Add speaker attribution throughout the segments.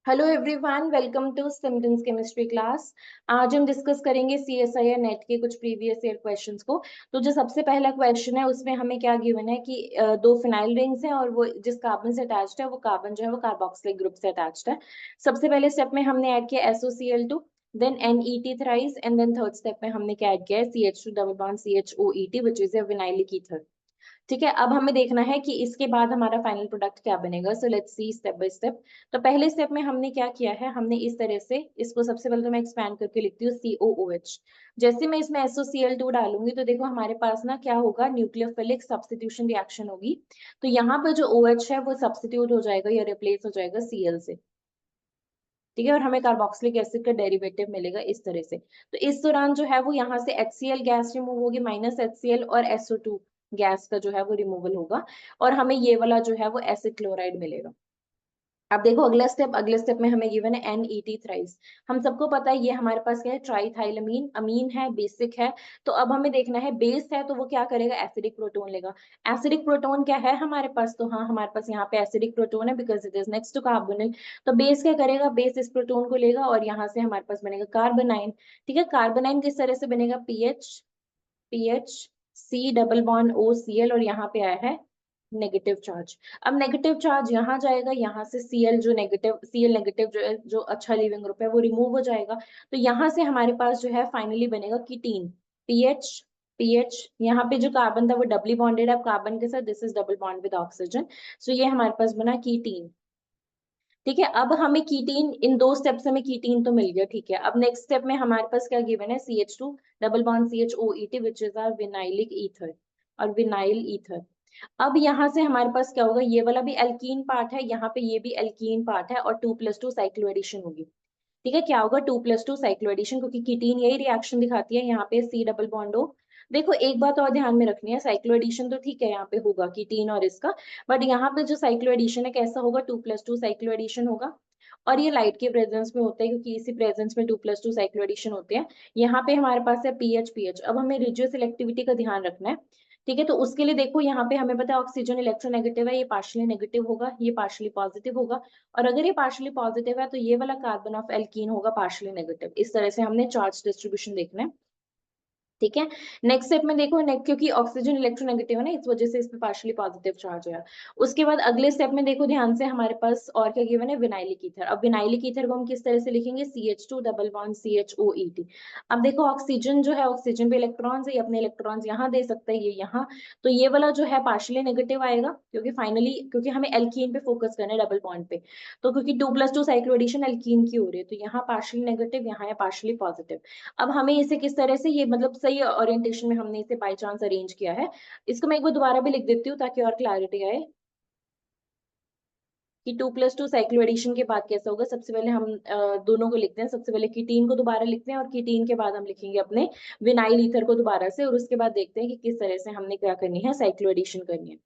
Speaker 1: Hello everyone, welcome to symptoms chemistry class. आज हम discuss करेंगे सीएसआईआर नेट के कुछ प्रीवियस ईयर क्वेश्चंस को। तो जो सबसे पहला क्वेश्चन है उसमें हमें क्या गिवन है कि दो फिनाइल रिंग्स हैं और वो जिस कार्बन से अटैच्ड है वो कार्बन जो है वो कार्बोक्सिलिक ग्रुप से अटैच्ड है। सबसे पहले स्टेप में हमने ऐड किया SOCl2, then NET thrice, and then third step में हमने क्या ऐड किया है CH2 double bond CHOET which is a vinylic ether. ठीक है, अब हमें देखना है कि इसके बाद हमारा फाइनल प्रोडक्ट क्या बनेगा। So let's see step by step. तो पहले स्टेप में हमने क्या किया है, हमने इस तरह से इसको सबसे पहले तो मैं एक्सपैंड करके लिखती हूँ COOH। जैसे मैं इसमें SOCl2 डालूंगी तो देखो हमारे पास ना क्या होगा, न्यूक्लियोफिलिक सब्स्टिट्यूशन रिएक्शन होगी। तो यहाँ पर जो OH है वो सब्स्टिट्यूट हो जाएगा या रिप्लेस हो जाएगा Cl से। ठीक है, और हमें कार्बोक्सिलिक एसिड का डेरिवेटिव मिलेगा इस तरह से। तो इस दौरान जो है वो यहाँ से HCl गैस रिमूव होगी, माइनस HCl, और SO2 गैस का जो है वो रिमूवल होगा, और हमें ये वाला जो है वो एसिड क्लोराइड मिलेगा। अब देखो अगले स्टेप में हमें गिवन है NET थ्राइस। हम सबको पता है ये हमारे पास क्या है, ट्राइथाइलमीन अमीन है, बेसिक है। तो अब हमें देखना है बेस है तो वो क्या करेगा, एसिडिक प्रोटोन लेगा। एसिडिक प्रोटोन क्या है हमारे पास, तो हाँ हमारे पास यहाँ पे एसिडिक प्रोटोन है because it is next to carbonyl. तो बेस क्या करेगा, बेस इस प्रोटोन को लेगा और यहाँ से हमारे पास बनेगा कार्बोनाइन। ठीक है, कार्बोनाइन किस तरह से बनेगा, PH C double bond OCl, और यहाँ पे आया है नेगेटिव चार्ज। अब नेगेटिव चार्ज यहाँ जाएगा, यहाँ से Cl नेगेटिव जो है, जो अच्छा लीविंग ग्रुप है वो रिमूव हो जाएगा। तो यहाँ से हमारे पास जो है फाइनली बनेगा कीटीन। पीएच पीएच यहाँ पे जो कार्बन था वो डबली बॉन्डेड है, अब कार्बन के साथ this is double bond with oxygen. So ये हमारे पास बना कीटीन। ठीक है, अब हमें कीटीन, इन दो स्टेप से हमें कीटीन तो मिल गया। ठीक है, अब नेक्स्ट स्टेप में हमारे पास क्या गिवन है, CH2 double bond CHOET which is our vinylic ether, और विनाइल ईथर। अब यहाँ से हमारे पास क्या होगा, ये वाला भी एल्कीन पार्ट है, यहाँ पे ये भी एल्कीन पार्ट है, और 2+2 साइक्लो एडिशन होगी। ठीक है, क्या होगा, 2+2 साइक्लो एडिशन, क्योंकि कीटीन यही रिएक्शन दिखाती है। यहाँ पे C डबल बॉन्ड O। देखो एक बात और ध्यान में रखनी है, साइक्लो एडिशन तो ठीक है यहाँ पे होगा कीटीन और इसका, बट यहाँ पे जो साइक्लो एडिशन है कैसा होगा, 2+2 साइक्लो एडिशन होगा। और ये लाइट के प्रेजेंस में होता है, क्योंकि इसी प्रेजेंस में 2+2 साइक्लो एडिशन होते हैं। यहाँ पे हमारे पास है पीएच। अब हमें रेडियो सिलेक्टिविटी का ध्यान रखना है। ठीक है, तो उसके लिए देखो यहाँ पे हमें पता है ऑक्सीजन इलेक्ट्रोनेगेटिव है, ये पार्शियली नेगेटिव होगा, ये पार्शियली पॉजिटिव होगा। और अगर ये पार्शियली पॉजिटिव है तो ये वाला कार्बन ऑफ एल्कीन होगा पार्शियली नेगेटिव। इस तरह से हमने चार्ज डिस्ट्रीब्यूशन देखना है। ठीक है, नेक्स्ट स्टेप में देखो क्योंकि ऑक्सीजन इलेक्ट्रोनेगेटिव है ना, इस वजह से इस पे पार्शियली पॉजिटिव चार्ज है। उसके बाद अगले स्टेप में देखो ध्यान से, हमारे पास और क्या गिवन है, विनाइलिक ईथर। अब विनाइलिक ईथर को हम किस तरह से लिखेंगे, CH2 डबल बॉन्ड CHOET। अब देखो ऑक्सीजन जो है, ऑक्सीजन पे इलेक्ट्रॉन्स है, ये अपने इलेक्ट्रॉन्स यहाँ दे सकता है, ये यहाँ। तो ये वाला जो है पार्शियली नेगेटिव आएगा, क्योंकि फाइनली क्योंकि हमें एल्कीन पे फोकस करना है, डबल बॉन्ड पे। तो क्योंकि 2+2 साइक्लो एडिशन एल्कीन की हो रही है, तो यहाँ पार्शियली नेगेटिव, यहाँ है पार्शियली पॉजिटिव। अब हमें इसे किस तरह से, ये मतलब सही ओरिएंटेशन में हमने इसे बाय चांस अरेंज किया है। इसको मैं एक बार दोबारा भी लिख देती हूँ ताकि और क्लैरिटी आए कि 2+2 साइक्लो एडिशन के बाद कैसा होगा। सबसे पहले हम दोनों को लिखते हैं, सबसे पहले कीटीन को दोबारा लिखते हैं, और कीटीन के बाद हम लिखेंगे अपने विनाइल ईथर को दोबारा से, और उसके बाद देखते हैं कि किस तरह से हमने क्या करनी है, साइक्लो एडिशन करनी है।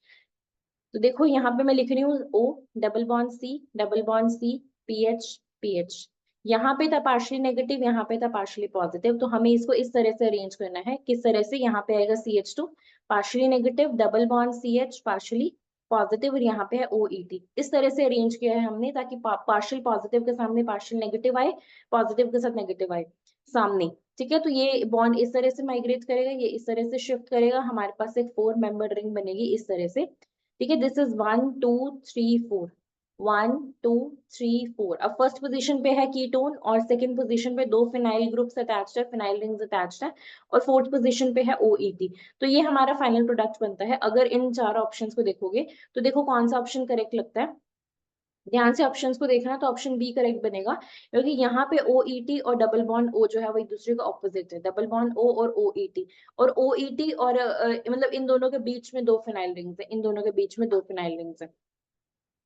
Speaker 1: तो देखो यहाँ पे मैं लिख रही हूँ O double bond C double bond C pH. यहाँ पे था पार्शियली नेगेटिव, यहाँ पे था पार्शियली पॉजिटिव, तो हमें इसको इस तरह से अरेंज करना है। किस तरह से, यहाँ पे आएगा CH2 partially negative, double bond CH partially positive, और यहाँ पे है OET। इस तरह से अरेंज किया है हमने, ताकि पार्शियल पॉजिटिव के सामने पार्शियल नेगेटिव आए, पॉजिटिव के साथ नेगेटिव आए सामने। ठीक है, तो ये बॉन्ड इस तरह से माइग्रेट करेगा, ये इस तरह से शिफ्ट करेगा, हमारे पास एक 4 मेंबर रिंग बनेगी इस तरह से। ठीक है, दिस इज 1 2 3 4, 1 2 3 4। अब फर्स्ट पोजीशन पे है कीटोन, और सेकंड पोजीशन पे दो फिनाइल ग्रुप्स अटैच्ड है, फिनाइल रिंग्स अटैच्ड है, और फोर्थ पोजीशन पे है OET। तो ये हमारा फाइनल प्रोडक्ट बनता है। अगर इन चार ऑप्शंस को देखोगे तो देखो कौन सा ऑप्शन करेक्ट लगता है, ध्यान से ऑप्शंस को देखना, तो ऑप्शन बी करेक्ट बनेगा, क्योंकि यहाँ पे OET और डबल बॉन्ड O जो है वो एक दूसरे का ऑपोजिट है, डबल बॉन्ड O और OET। और OET और मतलब इन दोनों के बीच में दो फिनाइल रिंग्स है, इन दोनों के बीच में दो फिनाइल रिंग्स है।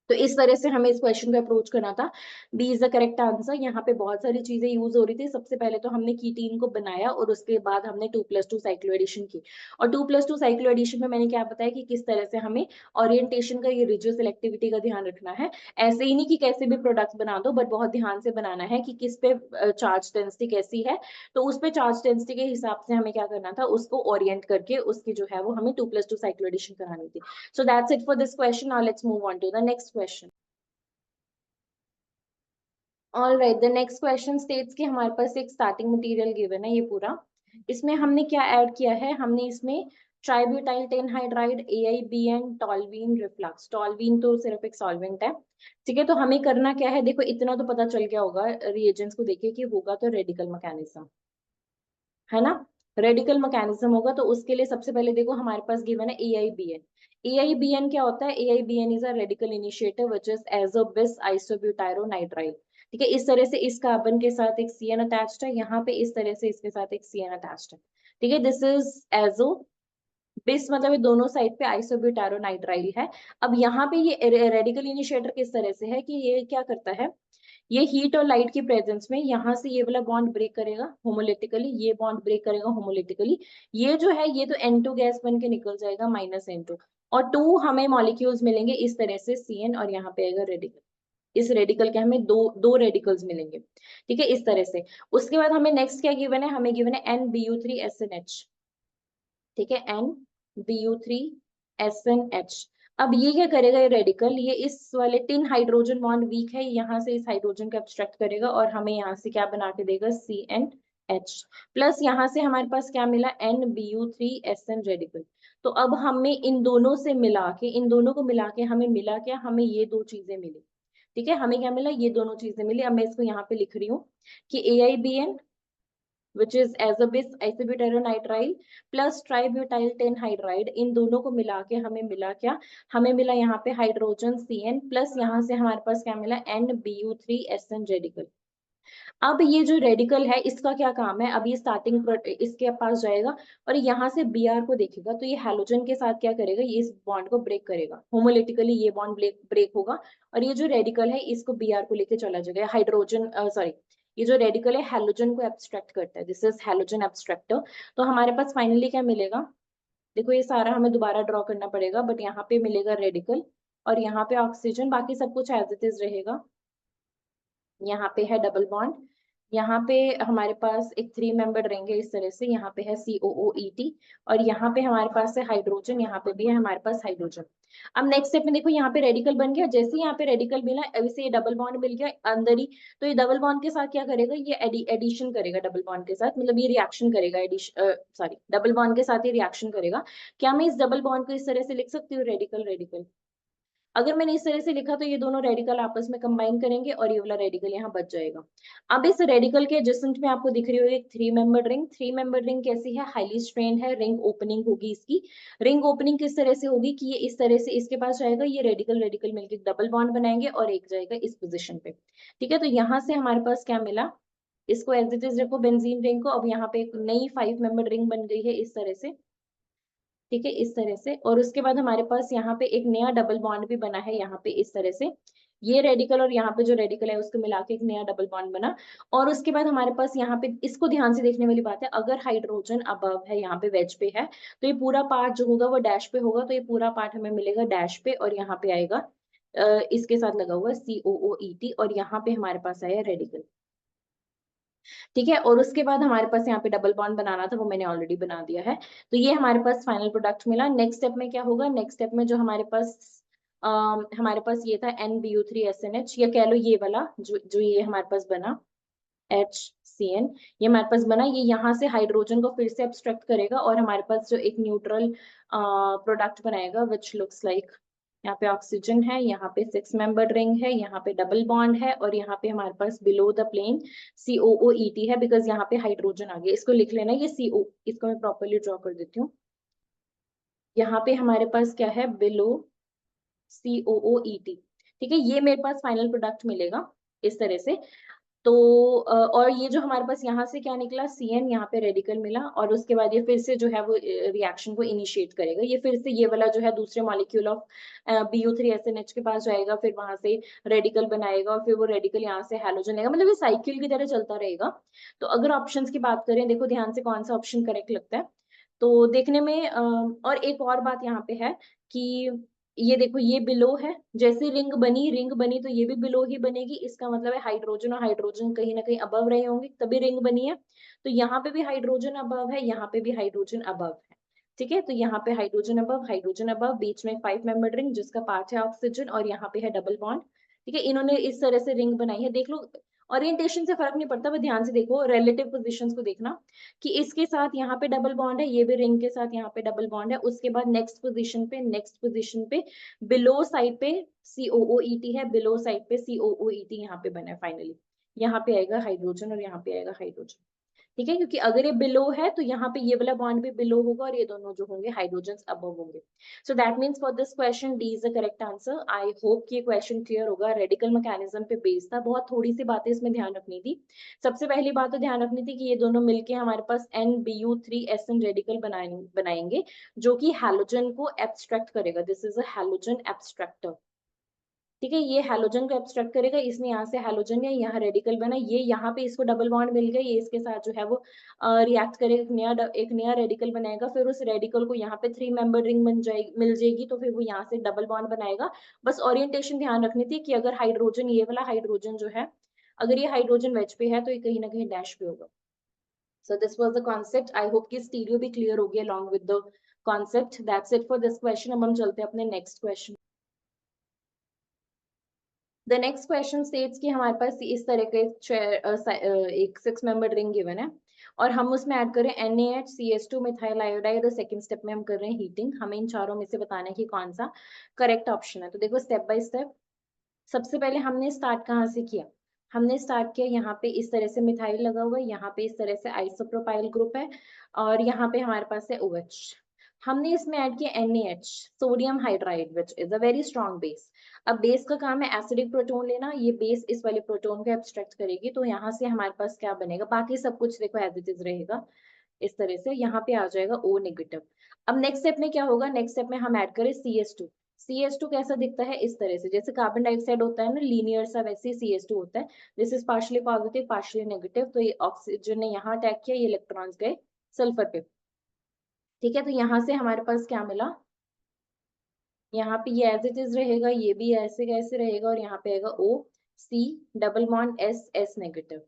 Speaker 1: तो इस तरह से हमें इस क्वेश्चन को अप्रोच करना था। B is the correct answer. यहाँ पे बहुत सारी चीजें यूज हो रही थी। सबसे पहले तो हमने कीटीन को बनाया, और उसके बाद हमने 2+2 साइक्लो एडिशन की। और 2+2 साइक्लो एडिशन में मैंने क्या बताया कि किस तरह से हमें ओरिएंटेशन का, ये रेडियो सिलेक्टिविटी का ध्यान रखना है। ऐसे ही नहीं कि कैसे भी प्रोडक्ट बना दो, बट बहुत ध्यान से बनाना है कि किस पे चार्ज डेंसिटी कैसी है। तो उस पे चार्ज डेंसिटी के हिसाब से हमें क्या करना था, उसको ओरिएंट करके उसकी जो है वो हमें 2+2 साइक्लो एडिशन करानी थी। So that's it for this question. Now let's move on to the next question. All right, the next question states कि हमारे पास एक स्टार्टिंग मटेरियल गिवन है ये पूरा। इसमें हमने क्या ऐड किया है, हमने इसमें ट्राइब्यूटाइल टेन हाइड्राइड, AiBN, टॉल्वीन, रिफ्लक्स। टॉल्वीन तो सिर्फ एक सॉल्वेंट है, ठीक है। तो हमें करना क्या है, देखो इतना तो पता चल गया होगा रिएजेंट्स को देखे कि होगा तो रेडिकल मैकेनिज्म, है ना। रेडिकल मैकेनिज्म होगा तो उसके लिए सबसे पहले देखो हमारे पास गिवन है AiBN। AiBN क्या होता है, AiBN is a radical initiator which is azo बिस आइसोब्यूटायरोनाइट्राइल, ठीक है। इस तरह से इस कार्बन के साथ एक CN अटैच्ड है, यहाँ पे इस तरह से इसके साथ एक CN अटैच्ड है, ठीक है। दिस इज एजो बिस, मतलब ये दोनों साइड पे आइसोब्यूटायरोनाइट्राइल है। अब यहाँ पे ये रेडिकल इनिशिएटर किस तरह से है कि ये क्या करता है, ये हीट और लाइट की प्रेजेंस में यहाँ से ये वाला बॉन्ड ब्रेक करेगा होमोलिटिकली, ये बॉन्ड ब्रेक करेगा होमोलिटिकली। ये जो है ये तो N2 गैस बन के निकल जाएगा -N2, और 2 हमें मॉलिक्यूल्स मिलेंगे इस तरह से CN, और यहाँ पे आएगा रेडिकल। इस रेडिकल के हमें दो दो रेडिकल्स मिलेंगे, ठीक है, इस तरह से। उसके बाद हमें नेक्स्ट क्या गिवन है, हमें गिवन है NBu3SNH, ठीक है, NBu3SNH। अब ये क्या करेगा, ये रेडिकल, ये इस वाले 3 हाइड्रोजन बॉन्ड वीक है, यहाँ से इस हाइड्रोजन को एब्स्ट्रैक्ट करेगा और हमें यहाँ से क्या बना के देगा, CNH। प्लस यहाँ से हमारे पास क्या मिला, NBu3SN रेडिकल। तो अब हमें इन दोनों से मिला के, इन दोनों को मिला के हमें मिला क्या, हमें ये दो चीजें मिली, ठीक है। हमें क्या मिला, ये दोनों चीजें मिली। अब मैं इसको यहाँ पे लिख रही हूँ कि AiBN which is azobis isobutyronitride plus tributyl 10 hydride, इन दोनों को मिला के हमें मिला क्या, हमें मिला यहाँ पे हाइड्रोजन CN, प्लस यहाँ से हमारे पास क्या मिला, NBu3SN रेडिकल। अब ये जो रेडिकल है इसका क्या काम है, अब ये स्टार्टिंग इसके पास जाएगा और यहाँ से Br को देखेगा, तो ये हैलोजन के साथ क्या करेगा, ये इस बॉन्ड को ब्रेक करेगा होमोलिटिकली, ये बॉन्ड ब्रेक होगा और ये जो रेडिकल है इसको Br को लेके चला जाएगा। हाइड्रोजन सॉरी, ये जो रेडिकल है हैलोजन को एब्स्ट्रैक्ट करता है, दिस इज हैलोजन एब्स्ट्रैक्टर। तो हमारे पास फाइनली क्या मिलेगा, देखो ये सारा हमें दोबारा ड्रॉ करना पड़ेगा, बट यहाँ पे मिलेगा रेडिकल और यहाँ पे ऑक्सीजन, बाकी सब कुछ एज इट इज रहेगा। यहाँ पे है डबल बॉन्ड, यहाँ पे हमारे पास एक 3 मेंबर रहेंगे इस तरह से, यहाँ पे है COOET और यहाँ पे हमारे पास है हाइड्रोजन, यहाँ पे भी है हमारे पास हाइड्रोजन। अब नेक्स्ट स्टेप में देखो यहाँ पे रेडिकल बन गया, जैसे ही यहाँ पे रेडिकल मिला वैसे ये डबल बॉन्ड मिल गया अंदर ही। तो ये डबल बॉन्ड के साथ क्या करेगा, ये एडिशन करेगा डबल बॉन्ड के साथ, मतलब ये रिएक्शन करेगा, एडिशन सॉरी डबल बॉन्ड के साथ ये रिएक्शन करेगा। क्या मैं इस डबल बॉन्ड को इस तरह से लिख सकती हूँ, रेडिकल रेडिकल। अगर मैंने इस तरह से लिखा तो ये दोनों रेडिकल आपस में कंबाइन करेंगे और ये वाला रेडिकल यहाँ बच जाएगा। अब इस रेडिकल के एडजेसेंट में आपको दिख रही होगी एक 3 मेंबर रिंग। 3 मेंबर रिंग कैसी है, हाईली स्ट्रेन्ड है, रिंग ओपनिंग होगी इसकी। रिंग ओपनिंग किस तरह से होगी कि ये इस तरह से इसके पास जाएगा, ये रेडिकल रेडिकल मिलकर डबल बॉन्ड बनाएंगे और एक जाएगा इस पोजिशन पे, ठीक है। तो यहाँ से हमारे पास क्या मिला, इसको एज इट इज रखो बेंजीन रिंग को। अब यहाँ पे एक नई 5 मेंबर रिंग बन गई है इस तरह से, ठीक है, इस तरह से। और उसके बाद हमारे पास यहाँ पे एक नया डबल बॉन्ड भी बना है यहाँ पे इस तरह से, ये रेडिकल और यहाँ पे जो रेडिकल है उसको मिला के एक नया डबल बॉन्ड बना। और उसके बाद हमारे पास यहाँ पे, इसको ध्यान से देखने वाली बात है, अगर हाइड्रोजन अबव है यहाँ पे वेज पे है तो ये पूरा पार्ट जो होगा वो डैश पे होगा, तो ये पूरा पार्ट हमें मिलेगा डैश पे और यहाँ पे आएगा इसके साथ लगा हुआ COOET और यहाँ पे हमारे पास आया रेडिकल, ठीक है। और उसके बाद हमारे पास यहाँ पे डबल बॉन्ड बनाना था, वो मैंने ऑलरेडी बना दिया है। तो ये हमारे पास फाइनल प्रोडक्ट मिला। नेक्स्ट स्टेप में क्या होगा, नेक्स्ट स्टेप में जो हमारे पास ये था NBu3SNH, या कह लो ये वाला जो ये हमारे पास बना HCN, ये हमारे पास बना, ये यहाँ से हाइड्रोजन को फिर से एब्स्ट्रैक्ट करेगा और हमारे पास जो एक न्यूट्रल प्रोडक्ट बनाएगा विच लुक्स लाइक, यहाँ पे ऑक्सीजन है, यहाँ पे 6 मेंबर रिंग है, यहाँ पे डबल बॉन्ड है और यहाँ पे हमारे पास बिलो द प्लेन COOET है, बिकॉज यहाँ पे हाइड्रोजन आ गया। इसको लिख लेना, ये CO, इसको मैं प्रॉपरली ड्रॉ कर देती हूँ। यहाँ पे हमारे पास क्या है, बिलो COOET, ठीक है। ये मेरे पास फाइनल प्रोडक्ट मिलेगा इस तरह से। तो और ये जो हमारे पास यहाँ से क्या निकला, CN, यहाँ पे रेडिकल मिला और उसके बाद ये फिर से जो है वो रिएक्शन को इनिशिएट करेगा, ये फिर से ये वाला जो है दूसरे मॉलिक्यूल ऑफ BU3SNH के पास जाएगा, फिर वहां से रेडिकल बनाएगा और फिर वो रेडिकल यहाँ से हैलोजन लेगा, मतलब ये साइकिल की तरह चलता रहेगा। तो अगर ऑप्शंस की बात करें, देखो ध्यान से कौन सा ऑप्शन करेक्ट लगता है। तो देखने में और एक और बात यहाँ पे है कि ये देखो ये बिलो है, जैसे रिंग बनी तो ये भी बिलो ही बनेगी, इसका मतलब है हाइड्रोजन और हाइड्रोजन कहीं ना कहीं अबव रहे होंगे तभी रिंग बनी है। तो यहाँ पे भी हाइड्रोजन अबव है, यहाँ पे भी हाइड्रोजन अबव है, ठीक है। तो यहाँ पे हाइड्रोजन अबव, बीच में 5 मेंबर रिंग जिसका पार्ट है ऑक्सीजन और यहाँ पे है डबल बॉन्ड, ठीक है। इन्होंने इस तरह से रिंग बनाई है, देख लो। ओरिएंटेशन से फर्क नहीं पड़ता, बस ध्यान से देखो, रिलेटिव पोजीशंस को देखना कि इसके साथ यहाँ पे डबल बॉन्ड है, ये भी रिंग के साथ यहाँ पे डबल बॉन्ड है, उसके बाद नेक्स्ट पोजीशन पे बिलो साइड पे COOET है, बिलो साइड पे COOET यहाँ पे बना है फाइनली। यहाँ पे आएगा हाइड्रोजन और यहाँ पे आएगा हाइड्रोजन, ठीक है, क्योंकि अगर ये बिलो है तो यहाँ पे ये वाला बॉन्ड भी बिलो होगा और ये दोनों जो होंगे हाइड्रोजन अबव होंगे। So that means for this question D is the correct answer. I hope कि ये क्वेश्चन क्लियर होगा। रेडिकल मैकेनिज्म पे बेस्ड था, बहुत थोड़ी सी बातें इसमें ध्यान रखनी थी। सबसे पहली बात तो ध्यान रखनी थी कि ये दोनों मिलके हमारे पास NBu3SN रेडिकल बनाएंगे जो कि हैलोजन को एब्स्ट्रैक्ट करेगा। दिस इज अ हैलोजन एब्स्ट्रैक्टर, ठीक है, ये हैलोजन को एब्स्ट्रैक्ट करेगा, इसने यहाँ से हैलोजन या यहाँ रेडिकल बना, ये यहाँ पे इसको डबल बॉन्ड मिल गया, ये इसके साथ जो है वो रिएक्ट करेगा, एक नया रेडिकल बनाएगा, फिर उस रेडिकल को यहाँ पे 3 मेंबर रिंग मिल जाएगी, तो फिर वो यहाँ से डबल बॉन्ड बनाएगा। बस ओरिएंटेशन ध्यान रखनी थी कि अगर हाइड्रोजन, ये वाला हाइड्रोजन जो है, अगर ये हाइड्रोजन वेज पे है तो ये कहीं ना कहीं डैश पे होगा। So this was the concept. I hope कि स्टीरियो भी क्लियर हो गया along with the concept. That's it for this question. अब हम चलते हैं अपने next question. The next question states कि हमारे पास इस तरह के एक 6 मेंबर रिंग गिवन है और हम उसमें ऐड करें NaHCH2 मिथाइल आयोडाइड और सेकंड स्टेप में हम कर रहे हैं हीटिंग। हमें इन चारों में से बताना है कि कौन सा करेक्ट ऑप्शन है। तो देखो स्टेप बाय स्टेप, सबसे पहले हमने स्टार्ट कहाँ से किया, हमने स्टार्ट किया यहाँ पे इस तरह से मिथाइल लगा हुआ है, यहाँ पे इस तरह से आइसोप्रोपाइल ग्रुप है और यहाँ पे हमारे पास है OH। हमने इसमें ऐड किया NaH, sodium hydride, which is a very strong base. अब बेस का काम है एसिडिक प्रोटोन लेना, ये बेस इस वाले प्रोटोन को एब्स्ट्रैक्ट करेगी, तो यहाँ से हमारे पास क्या बनेगा, बाकी सब कुछ देखो एज इट इज रहेगा इस तरह से, यहाँ पे आ जाएगा O नेगेटिव। अब नेक्स्ट स्टेप में क्या होगा, नेक्स्ट स्टेप में हम ऐड करें CH2। CH2 कैसा दिखता है, इस तरह से, जैसे कार्बन डाइऑक्साइड होता है ना लीनियर सा, वैसे ही CH2 होता है। This is partially positive partially negative, तो ये ऑक्सीजन ने यहाँ अटैक किया, ये इलेक्ट्रॉन्स गए सल्फर पे, ठीक है। तो यहाँ से हमारे पास क्या मिला, यहाँ पे ये एज इट इज रहेगा, ये भी ऐसे कैसे रहेगा और यहाँ पे आएगा OC double bond S negative.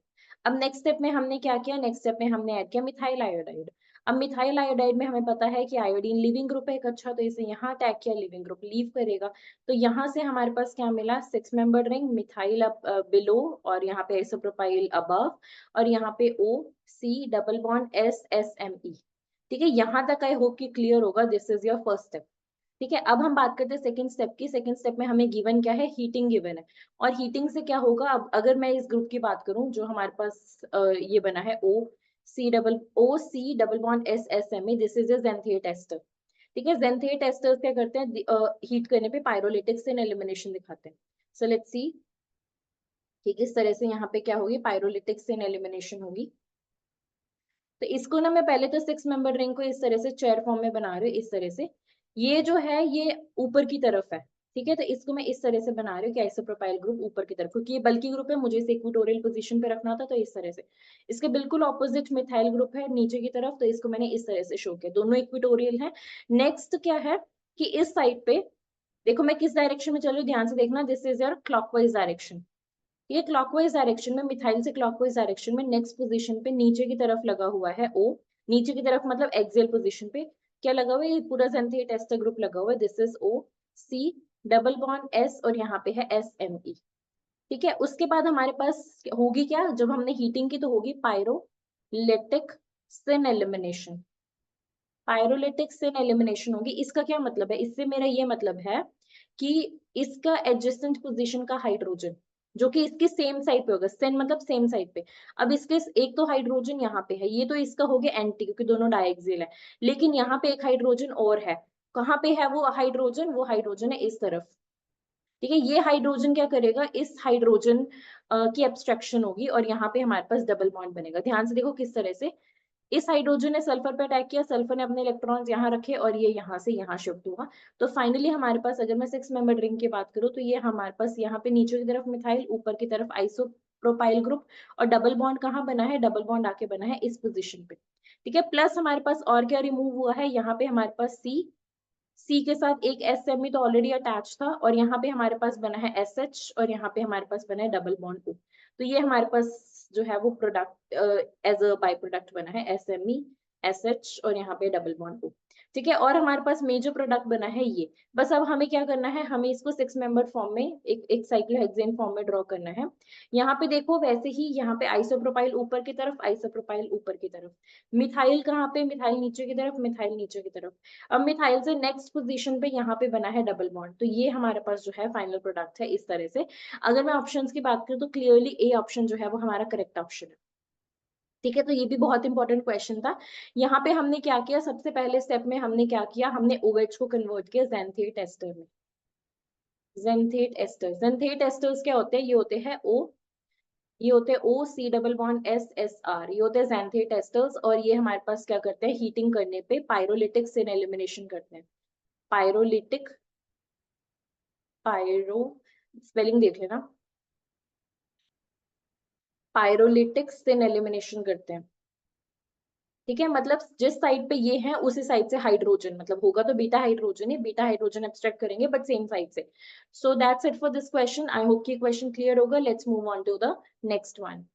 Speaker 1: अब नेक्स्ट स्टेप में हमने क्या किया, नेक्स्ट स्टेप में हमने ऐड किया मिथाइल आयोडाइड। अब मिथाइल आयोडाइड में हमें पता है कि आयोडीन लिविंग ग्रुप है एक अच्छा, तो इसे यहाँ अटैक किया, लिविंग ग्रुप लीव करेगा, तो यहाँ से हमारे पास क्या मिला, 6 मेंबर रिंग, मिथाइल बिलो और यहाँ पे आइसोप्रोपाइल अबव और यहाँ पे OC डबल बॉन्ड SME, ठीक है। यहाँ तक आई होप कि क्लियर होगा। This is your first step, ठीक है। अब हम बात करते हैं सेकंड स्टेप की। सेकंड स्टेप में हमें गिवन क्या है, हीटिंग गिवन है, और हीटिंग से क्या होगा, अब अगर मैं इस ग्रुप की बात करूं जो हमारे पास ये बना है OC double bond SME, this is a xanthate ester, ठीक है। ज़ेंथिएट एस्टर्स क्या करते हैं, हीट करने पे पायरोलिटिक से एलिमिनेशन दिखाते हैं। सो लेट्स सी कि किस तरह से यहाँ पे क्या होगी, पायरोलिटिक से एलिमिनेशन होगी। तो इसको ना मैं पहले तो 6 मेंबर रिंग को इस तरह से चेयर फॉर्म में बना रही हूँ, इस तरह से, ये जो है ये ऊपर की तरफ है, ठीक है। तो इसको मैं इस तरह से बना रही हूँ कि आइसोप्रोपाइल ग्रुप ऊपर की तरफ, क्योंकि ये बल्की ग्रुप है, मुझे इसे इक्वेटोरियल पोजीशन पे रखना था, तो इस तरह से। इसके बिल्कुल ऑपोजिट मिथाइल ग्रुप है नीचे की तरफ, तो इसको मैंने इस तरह से शो किया, दोनों इक्वेटोरियल है। नेक्स्ट क्या है कि इस साइड पे देखो मैं किस डायरेक्शन में चल रही हूँ, ध्यान से देखना, this is your clockwise direction. ये क्लॉकवाइज डायरेक्शन में, मिथाइल से क्लॉकवाइज डायरेक्शन में नेक्स्ट पोजीशन पे नीचे की तरफ लगा हुआ है O, नीचे की तरफ मतलब एक्सियल पोजीशन पे क्या लगा हुआ है, ये पूरा ज़ेंथिएट एस्टर ग्रुप लगा हुआ है, this is OC double bond S और यहाँ पे है SME, ठीक है। उसके बाद हमारे पास होगी क्या, जब हमने हीटिंग की तो होगी पायरोलिटिक सिन एलिमिनेशन, पायरोलिटिक सिन एलिमिनेशन होगी। इसका क्या मतलब है, इससे मेरा ये मतलब है कि इसका एडजेसेंट पोजीशन का हाइड्रोजन जो कि इसके सेम साइड पे होगा, सिन मतलब सेम साइड पे। अब इसके एक तो हाइड्रोजन यहाँ पे है, ये तो इसका हो गया एंटी क्योंकि दोनों डायएक्सियल है, लेकिन यहाँ पे एक हाइड्रोजन और है, कहाँ पे है वो हाइड्रोजन, वो हाइड्रोजन है इस तरफ, ठीक है। ये हाइड्रोजन क्या करेगा, इस हाइड्रोजन की एब्स्ट्रैक्शन होगी और यहाँ पे हमारे पास डबल बॉन्ड बनेगा। ध्यान से देखो किस तरह से, इस हाइड्रोजन ने सल्फर पे अटैक किया, सल्फर ने अपने इलेक्ट्रॉन्स यहाँ रखे और ये यहाँ से यहाँ शिफ्ट हुआ। तो फाइनली हमारे पास अगर मैं 6 मेंबर रिंग की बात करूँ तो ये हमारे पास यहाँ पे नीचे की तरफ मिथाइल, ऊपर की तरफ आइसोप्रोपाइल ग्रुप और डबल बॉन्ड कहाँ बना है, डबल बॉन्ड आके बना है इस पोजीशन पे, ठीक है। प्लस हमारे पास और क्या रिमूव हुआ है, यहाँ पे हमारे पास सी के साथ एक SME तो ऑलरेडी अटैच था और यहाँ पे हमारे पास बना है SH और यहाँ पे हमारे पास बना है डबल बॉन्ड O। तो ये हमारे पास जो है वो product as a by product बना है SME SH और यहाँ पे डबल बॉन्ड O। ठीक है, और हमारे पास मेजर प्रोडक्ट बना है ये। बस अब हमें क्या करना है, हमें इसको 6 मेंबर फॉर्म में एक साइक्लोहेक्सेन फॉर्म में ड्रॉ करना है। यहाँ पे देखो वैसे ही यहाँ पे आइसोप्रोपाइल ऊपर की तरफ, आइसोप्रोपाइल ऊपर की तरफ, मिथाइल कहाँ पे, मिथाइल नीचे की तरफ, मिथाइल नीचे की तरफ। अब मिथाइल से नेक्स्ट पोजीशन पे यहाँ पे बना है डबल बॉन्ड, तो ये हमारे पास जो है फाइनल प्रोडक्ट है इस तरह से। अगर मैं ऑप्शंस की बात करूँ तो क्लियरली ए ऑप्शन जो है वो हमारा करेक्ट ऑप्शन है। ठीक है, तो ये भी बहुत इंपॉर्टेंट क्वेश्चन था। यहाँ पे हमने क्या किया, सबसे पहले स्टेप में हमने क्या किया, हमने OH को कन्वर्ट किया ज़ैंथेट एस्टर में। ज़ैंथेट एस्टर, ज़ैंथेट एस्टर्स क्या होते हैं, ये होते हैं O, ये होते हैं O C double bond S S R, ये होते हैं ज़ैंथेट एस्टर्स। और ये हमारे पास क्या करते हैं, हीटिंग करने पे पायरोलिटिक सिन एलिमिनेशन करते हैं। पायरोलिटिक, पायरो स्पेलिंग देख लेना, पायरोलिटिक सिन एलिमिनेशन करते हैं। ठीक है, मतलब जिस साइड पे ये है उसी साइड से हाइड्रोजन, मतलब होगा तो बीटा हाइड्रोजन ही, बीटा हाइड्रोजन एब्स्ट्रैक्ट करेंगे बट सेम साइड से। So that's it for this question. I hope कि क्वेश्चन क्लियर होगा। Let's move on to the next one.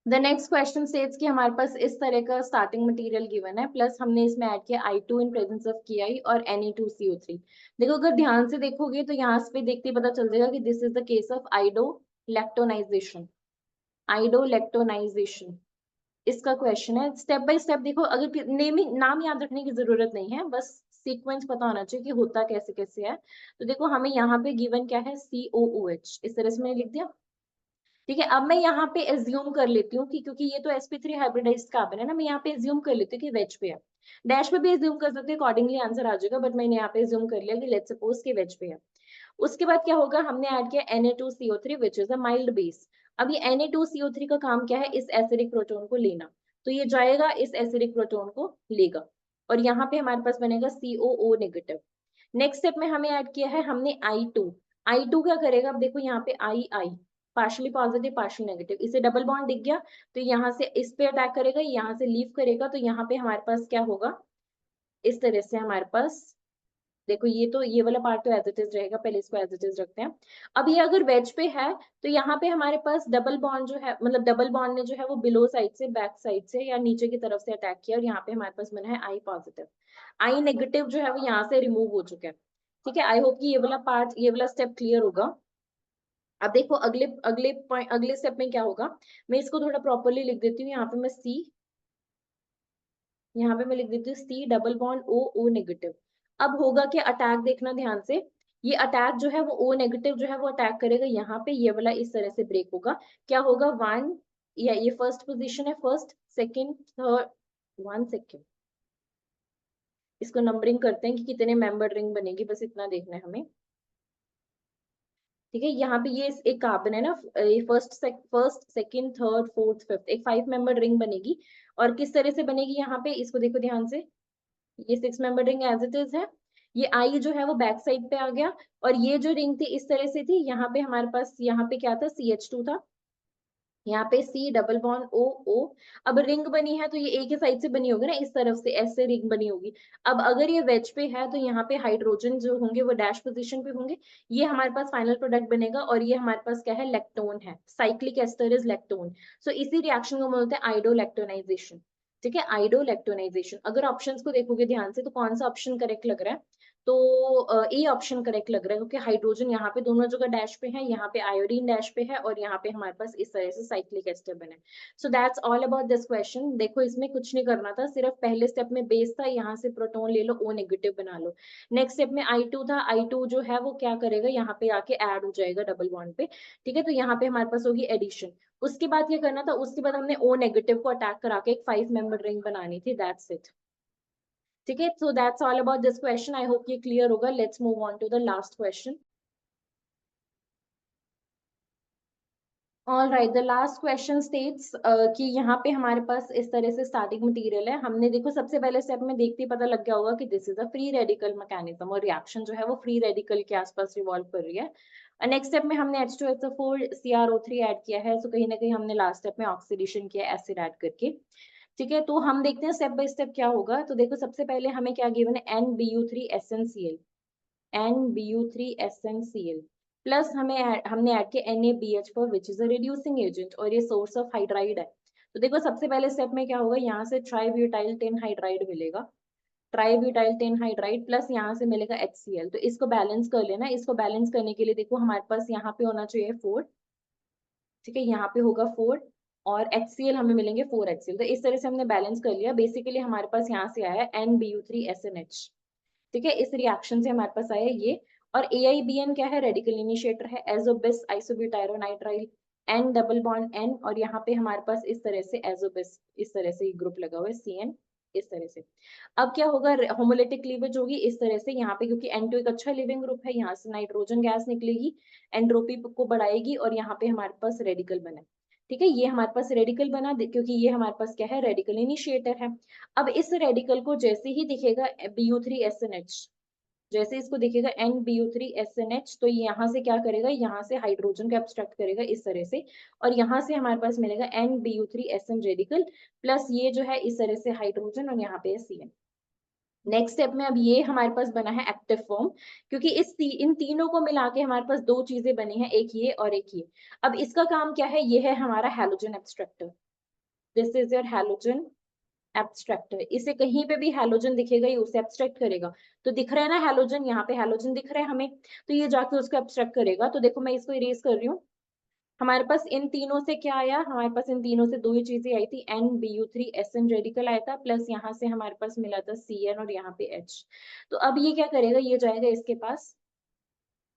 Speaker 1: The next question states कि हमारे पास इस तरह का स्टार्टिंग मटेरियल गिवन है, प्लस हमने इसमें ऐड किया I2 in presence of Ki और Na2CO3। देखो अगर ध्यान से देखोगे तो यहाँ पे देखते ही पता चल जाएगा कि this is the case of iodo lactonization, iodo lactonization इसका क्वेश्चन है। स्टेप बाय स्टेप देखो, अगर नेमिंग नाम याद रखने की जरूरत नहीं है, बस सीक्वेंस पता होना चाहिए कि होता कैसे कैसे है। तो देखो हमें यहाँ पे गिवन क्या है, COOH, इस तरह से मैंने लिख दिया। ठीक है, अब मैं यहाँ पे एज्यूम कर लेती हूँ कि क्योंकि ये तो sp3 हाइब्रिडाइज्ड कार्बन है ना, मैं यहाँ पे एज्यूम कर लेती हूँ कि वेज पे है। डैश पे भी एज्यूम कर सकते हैं, अकॉर्डिंगली आंसर आ जाएगा, बट मैंने यहाँ पे एज्यूम कर लिया कि लेट्स सपोज कि वेज पे है। उसके बाद क्या होगा, हमने ऐड किया Na2CO3 which is a mild base. अब ये Na2CO3 का काम क्या है, इस एसिडिक प्रोटोन को लेना, तो ये जाएगा इस एसिडिक प्रोटोन को लेगा, और यहाँ पे हमारे पास बनेगा COO नेगेटिव। नेक्स्ट स्टेप में हमें ऐड किया है हमने I2। I2 क्या करेगा, अब देखो यहाँ पे I partially positive partially negative, इसे डबल बॉन्ड दिख गया तो यहाँ से इस पे अटैक करेगा, यहाँ से लीव करेगा, तो यहाँ पे हमारे पास क्या होगा, इस तरह से हमारे पास देखो, ये तो ये वाला पार्ट तो एज इट इज रहेगा, पहले इसको एज इट इज रखते हैं। अब ये अगर वेज पे है तो यहाँ पे हमारे पास डबल बॉन्ड जो है, मतलब डबल बॉन्ड ने जो है वो बिलो साइड से, बैक साइड से या नीचे की तरफ से अटैक किया, और यहाँ पे हमारे पास बना है I पॉजिटिव। I नेगेटिव जो है वो यहाँ से रिमूव हो चुका है। ठीक है, आई होप कि ये वाला पार्ट, ये वाला स्टेप क्लियर होगा। अब देखो अगले अगले पॉइंट, अगले स्टेप में क्या होगा, मैं इसको थोड़ा प्रॉपरली लिख देती हूँ। यहाँ पे मैं C, यहाँ पे मैं लिख देती हूँ C double bond O negative. अब होगा कि अटैक देखना ध्यान से, ये अटैक जो है वो O नेगेटिव जो है वो अटैक करेगा यहाँ पे, ये वाला इस तरह से ब्रेक होगा। क्या होगा, वन, या ये फर्स्ट पोजीशन है, first second third, one second, इसको नंबरिंग करते हैं कि कितने मेंबर रिंग बनेगी, बस इतना देखना है हमें। ठीक है, यहाँ पे ये एक कार्बन है ना, ये first second third fourth fifth, एक 5 मेंबर रिंग बनेगी। और किस तरह से बनेगी, यहाँ पे इसको देखो ध्यान से, ये 6 member ring as it is है। ये आई जो है वो बैक साइड पे आ गया, और ये जो रिंग थी इस तरह से थी, यहाँ पे हमारे पास यहाँ पे क्या था, CH2 था, यहाँ पे C डबल बॉन्ड O। अब रिंग बनी है तो ये एक ही साइड से बनी होगी ना, इस तरफ से ऐसे रिंग बनी होगी। अब अगर ये वेज पे है तो यहाँ पे हाइड्रोजन जो होंगे वो डैश पोजीशन पे होंगे, ये हमारे पास फाइनल प्रोडक्ट बनेगा, और ये हमारे पास क्या है, लेक्टोन है, साइक्लिक एस्टर इज लेक्टोन। सो इसी रिएक्शन को बोलते हैं आइडोलैक्टोनाइजेशन। ठीक है, आइडोलैक्टोनाइजेशन। अगर ऑप्शंस को देखोगे ध्यान से तो कौन सा ऑप्शन करेक्ट लग रहा है, तो ए ऑप्शन करेक्ट लग रहा है, क्योंकि हाइड्रोजन यहाँ पे दोनों जगह डैश पे है, यहाँ पे आयोडीन डैश पे है, और यहाँ पे हमारे पास इस तरह से साइक्लिक एस्टर बने। सो that's all about this question. देखो इसमें कुछ नहीं करना था, सिर्फ पहले स्टेप में बेस था, यहाँ से प्रोटोन ले लो, O नेगेटिव बना लो। नेक्स्ट स्टेप में I2 था, I2 जो है वो क्या करेगा, यहाँ पे आके ऐड हो जाएगा डबल बॉन्ड पे। ठीक है, तो यहाँ पे हमारे पास होगी एडिशन। उसके बाद क्या करना था, उसके बाद हमने O नेगेटिव को अटैक करा के एक 5 मेंबर रिंग बनानी थी, दैट्स इट। ठीक है, so that's all about this question. I hope ये क्लियर होगा। Let's move on to the last question. All right, the last question states कि यहाँ पे हमारे पास इस तरह से स्टार्टिंग मटेरियल है। हमने देखो सबसे पहले स्टेप में देखते ही पता लग गया होगा कि this is a free radical mechanism, और रिएक्शन जो है वो फ्री रेडिकल के आसपास रिवॉल्व कर रही है। नेक्स्ट स्टेप में हमने H2SO4 CrO3 ऐड किया है, सो कहीं ना कहीं हमने लास्ट स्टेप में ऑक्सीडेशन किया एसिड ऐड करके। ठीक है, तो हम देखते हैं स्टेप बाय स्टेप क्या होगा। तो देखो सबसे पहले हमें क्या गिवन है, NBu3SnCl, NBu3SnCl प्लस हमने ऐड किया NaBH4 which is a reducing agent, और ये सोर्स ऑफ हाइड्राइड है। तो देखो सबसे पहले स्टेप में क्या होगा, यहाँ से ट्राईब्यूटाइल 10 हाइड्राइड मिलेगा, ट्राईब्यूटाइल 10 हाइड्राइड प्लस यहाँ से मिलेगा HCl। तो इसको बैलेंस कर लेना। इसको बैलेंस करने के लिए देखो हमारे पास यहाँ पे होना चाहिए 4, ठीक है, यहाँ पे होगा 4 और HCl हमें मिलेंगे 4 HCl। तो इस तरह से हमने बैलेंस कर लिया। बेसिकली हमारे पास यहाँ से आया NBu3SNH, ठीक है, इस रिएक्शन से हमारे पास आया ये। और AIBN क्या है, रेडिकल इनिशिएटर है, एजोबिस आइसोब्यूटायरोनाइट्राइल, N डबल बॉन्ड N, और यहाँ पे हमारे पास इस तरह से एजोबिस, इस तरह से ग्रुप लगा हुआ है CN, इस तरह से। अब क्या होगा, होमोलिटिक क्लीवेज होगी इस तरह से यहाँ पे, क्योंकि N2 एक अच्छा लिविंग ग्रुप है, यहाँ से नाइट्रोजन गैस निकलेगी, एंट्रोपी को बढ़ाएगी और यहाँ पे हमारे पास रेडिकल बना, ठीक है, ये हमारे पास रेडिकल बना क्योंकि ये हमारे पास क्या है, रेडिकल इनिशिएटर है। अब इस रेडिकल को जैसे ही दिखेगा Bu3SNH, जैसे इसको दिखेगा NBu3SNH, तो यहाँ से क्या करेगा, यहाँ से हाइड्रोजन को एब्स्ट्रैक्ट करेगा इस तरह से, और यहाँ से हमारे पास मिलेगा NBu3SN रेडिकल प्लस ये जो है इस तरह से हाइड्रोजन, और यहाँ पे है CN। नेक्स्ट स्टेप में अब ये हमारे पास बना है एक्टिव फॉर्म, क्योंकि इन तीनों को मिला के हमारे पास दो चीजें बनी है, एक ये और एक ये। अब इसका काम क्या है, ये है हमारा halogen abstractor. This is your halogen abstractor. इसे कहीं पे भी हैलोजन दिखेगा ये उसे एब्स्ट्रैक्ट करेगा। तो दिख रहा है ना हैलोजन, यहाँ पे हैलोजन दिख रहा है हमें, तो ये जाके उसको एब्स्ट्रैक्ट करेगा। तो देखो मैं इसको इरेज कर रही हूँ। हमारे पास इन तीनों से क्या आया, हमारे पास इन तीनों से दो ही चीजें आई थी, NBu3SN रेडिकल आया था, प्लस यहाँ से हमारे पास मिला था CN और यहाँ पे H। तो अब ये क्या करेगा, ये जाएगा इसके पास,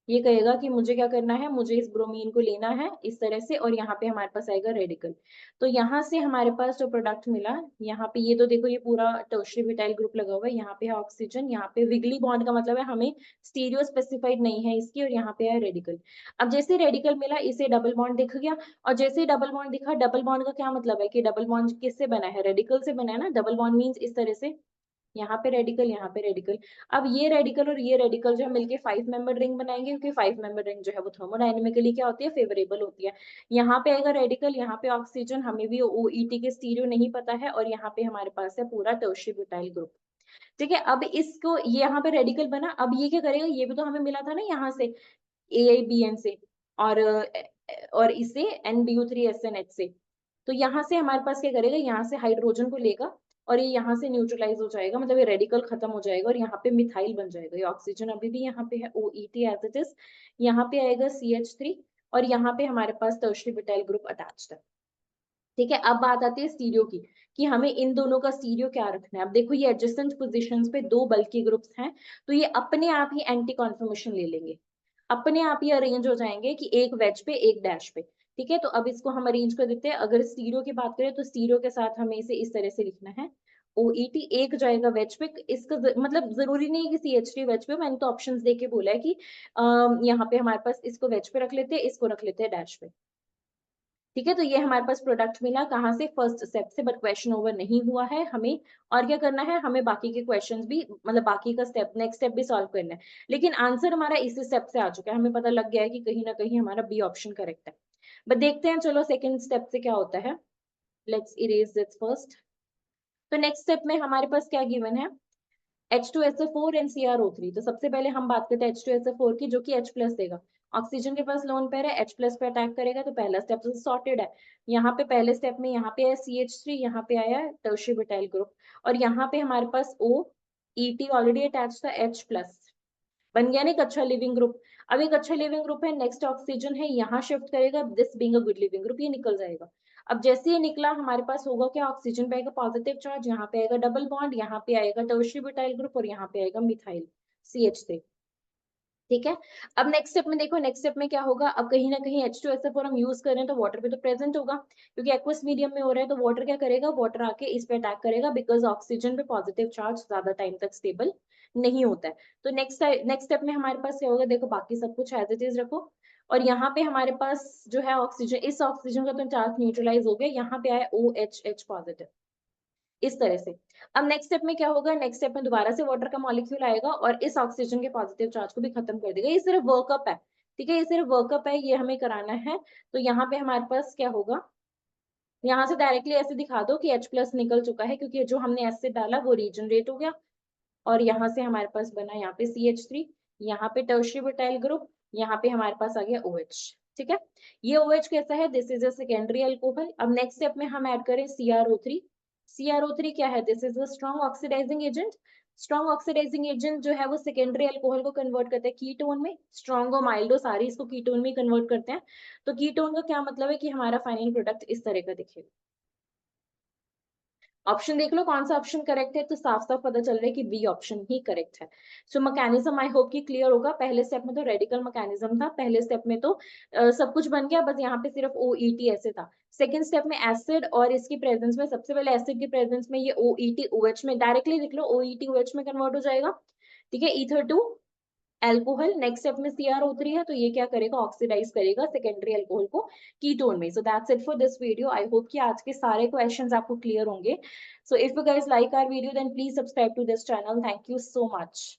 Speaker 1: ये कहेगा कि मुझे क्या करना है, मुझे इस ब्रोमीन को लेना है इस तरह से, और यहाँ पे हमारे पास आएगा रेडिकल। तो यहाँ से हमारे पास जो प्रोडक्ट मिला, यहाँ पे ये तो देखो ये पूरा टर्शियरी ब्यूटाइल ग्रुप लगा हुआ है, यहाँ पे है ऑक्सीजन, यहाँ पे विगली बॉन्ड का मतलब है हमें स्टीरियो स्पेसिफाइड नहीं है इसकी, और यहाँ पे है रेडिकल। अब जैसे रेडिकल मिला इसे डबल बॉन्ड दिख गया, और जैसे डबल बॉन्ड दिखा, डबल बॉन्ड का क्या मतलब है कि डबल बॉन्ड किससे बना है, रेडिकल से बना है ना। डबल बॉन्ड मीन्स इस तरह से, यहाँ पे रेडिकल, यहाँ पे रेडिकल। अब ये रेडिकल और ये रेडिकल जो है मिलके 5 मेंबर रिंग बनाएंगे, क्योंकि 5 मेंबर रिंग जो है वो थर्मोडायनेमिकली क्या होती है, फेवरेबल होती है। यहाँ पे आएगा रेडिकल, यहाँ पे ऑक्सीजन, हमें भी OET के स्टीरियो नहीं पता है, और यहाँ पे हमारे पास है पूरा टर्शियरी ब्यूटाइल ग्रुप, ठीक है। अब इसको ये यहाँ पे रेडिकल बना, अब ये क्या करेगा, ये भी तो हमें मिला था ना यहाँ से AIBN से, और इसे NBu3SNH से। तो यहाँ से हमारे पास क्या करेगा, यहाँ से हाइड्रोजन को लेगा और ये यहाँ से न्यूट्रलाइज हो जाएगा, मतलब ये रेडिकल खत्म हो जाएगा और यहाँ पे मिथाइल बन जाएगा। ये ऑक्सीजन अभी भी यहाँ पे है OET एज इट इज, यहाँ पे आएगा CH3, और यहाँ पे हमारे पास टर्शियरी ब्यूटाइल ग्रुप अटैच्ड है, ठीक है। अब बात आती है स्टीरियो की, कि हमें इन दोनों का स्टीरियो क्या रखना है। अब देखो ये एडजेसेंट पोजीशंस पे दो बल्की ग्रुप्स हैं, तो ये अपने आप ही एंटी कॉन्फर्मेशन ले लेंगे, अपने आप ही अरेंज हो जाएंगे कि एक वेज पे एक डैश पे, ठीक है। तो अब इसको हम अरेंज कर देते हैं। अगर स्टीरियो की बात करें तो स्टीरियो के साथ हमें इसे इस तरह से लिखना है, OET एक जाएगा वेज पे, इसका मतलब जरूरी नहीं है कि CH3 वेज पे, मैंने तो ऑप्शंस देके बोला है कि यहाँ पे हमारे पास इसको वेज पे रख लेते हैं, इसको रख लेते हैं डैश पे, ठीक है। तो ये हमारे पास प्रोडक्ट मिला कहाँ से, फर्स्ट स्टेप से, बट क्वेश्चन ओवर नहीं हुआ है हमें। और क्या करना है, हमें बाकी के क्वेश्चंस भी, मतलब बाकी का स्टेप, नेक्स्ट स्टेप भी सॉल्व करना है। लेकिन आंसर हमारा इसी स्टेप से आ चुका है, हमें पता लग गया है कि कहीं ना कहीं हमारा बी ऑप्शन करेक्ट है। बट देखते हैं चलो सेकंड स्टेप से क्या होता है। Let's erase this first. तो नेक्स्ट स्टेप में हमारे पास क्या गिवन है, H2SO4 एंड CrO3। तो सबसे पहले हम बात करते हैं H2SO4 की, जो कि H प्लस देगा। ऑक्सीजन के पास लोन पेयर है, H प्लस पे अटैक करेगा, तो पहला स्टेप तो सॉर्टेड है। यहाँ पे पहले स्टेप में यहाँ पे है CH3, यहाँ पे आया है टर्शियरी ब्यूटाइल ग्रुप, और यहाँ पे हमारे पास OET ऑलरेडी अटैच था, H प्लस बन गया ना एक अच्छा लिविंग ग्रुप। अब एक अच्छा लिविंग ग्रुप है, नेक्स्ट ऑक्सीजन है, यहाँ शिफ्ट करेगा, this being a good leaving group, ये निकल जाएगा। अब जैसे ये निकला हमारे पास होगा क्या, ऑक्सीजन पे आएगा पॉजिटिव चार्ज, यहाँ पे आएगा डबल बॉन्ड, यहाँ पे आएगा टर्शियरी ब्यूटाइल ग्रुप, और यहाँ पे आएगा मिथाइल CH3, ठीक है। अब नेक्स्ट स्टेप में देखो, नेक्स्ट स्टेप में क्या होगा, अब कहीं ना कहीं H2SO4 हम यूज कर रहे हैं तो वाटर पे तो प्रेजेंट होगा, क्योंकि एक्वस मीडियम में हो रहा है, तो वाटर क्या करेगा, वाटर आके इस पे अटैक करेगा, बिकॉज ऑक्सीजन पे पॉजिटिव चार्ज ज्यादा टाइम तक स्टेबल नहीं होता है। तो नेक्स्ट स्टेप में हमारे पास क्या होगा, देखो बाकी सब कुछ एज इट इज रखो, और यहाँ पे हमारे पास जो है ऑक्सीजन, इस ऑक्सीजन का तो चार्ज न्यूट्रलाइज हो गया, यहाँ पे आया OHH पॉजिटिव, इस तरह से। अब नेक्स्ट स्टेप में क्या होगा, नेक्स्ट स्टेप में दोबारा से वाटर का मॉलिक्यूल आएगा और इस ऑक्सीजन के पॉजिटिव चार्ज को भी खत्म कर देगा। ये सिर्फ वर्कअप है, ठीक है, ये सिर्फ वर्कअप है, ये हमें कराना है। तो यहाँ पे हमारे पास क्या होगा, यहाँ से डायरेक्टली ऐसे दिखा दो कि H प्लस निकल चुका है, क्योंकि जो हमने एसिड डाला वो रीजनरेट हो गया, और यहाँ से हमारे पास बना यहाँ पे CH3, यहाँ पे टर्शियरी ब्यूटाइल ग्रुप, यहाँ पे हमारे पास आ गया OH, ठीक है, ये OH कैसा है, this is a secondary alcohol. अब नेक्स्ट स्टेप में हम ऐड करें CrO3। CrO3 क्या है, this is a strong oxidizing agent. Strong oxidizing agent जो है वो सेकेंडरी अल्कोहल को कन्वर्ट करता है कीटोन में, स्ट्रॉन्ग और माइल्ड सारी इसको कीटोन में कन्वर्ट करते हैं। तो कीटोन का क्या मतलब है कि हमारा फाइनल प्रोडक्ट इस तरह का दिखेगा। ऑप्शन देख लो कौन सा ऑप्शन करेक्ट है, तो साफ साफ पता चल रहा है कि बी ऑप्शन ही करेक्ट है। सो मैकेनिज्म आई होप कि क्लियर होगा। पहले स्टेप में तो रेडिकल मैकेनिज्म था, पहले स्टेप में तो सब कुछ बन गया, बस यहाँ पे सिर्फ OET ऐसे था। सेकेंड स्टेप में एसिड और इसकी प्रेजेंस में, सबसे पहले एसिड की प्रेजेंस में ये OET OH में डायरेक्टली लिख लो, OET OH में कन्वर्ट हो जाएगा। ठीक है, ether to alcohol. Next step में CrO3 है, तो ये क्या करेगा, ऑक्सीडाइज करेगा सेकेंडरी अल्कोहल को कीटोन में। So that's it for this video. I hope कि आज के सारे क्वेश्चंस आपको क्लियर होंगे। So if you guys like our video then please subscribe to this channel. Thank you so much.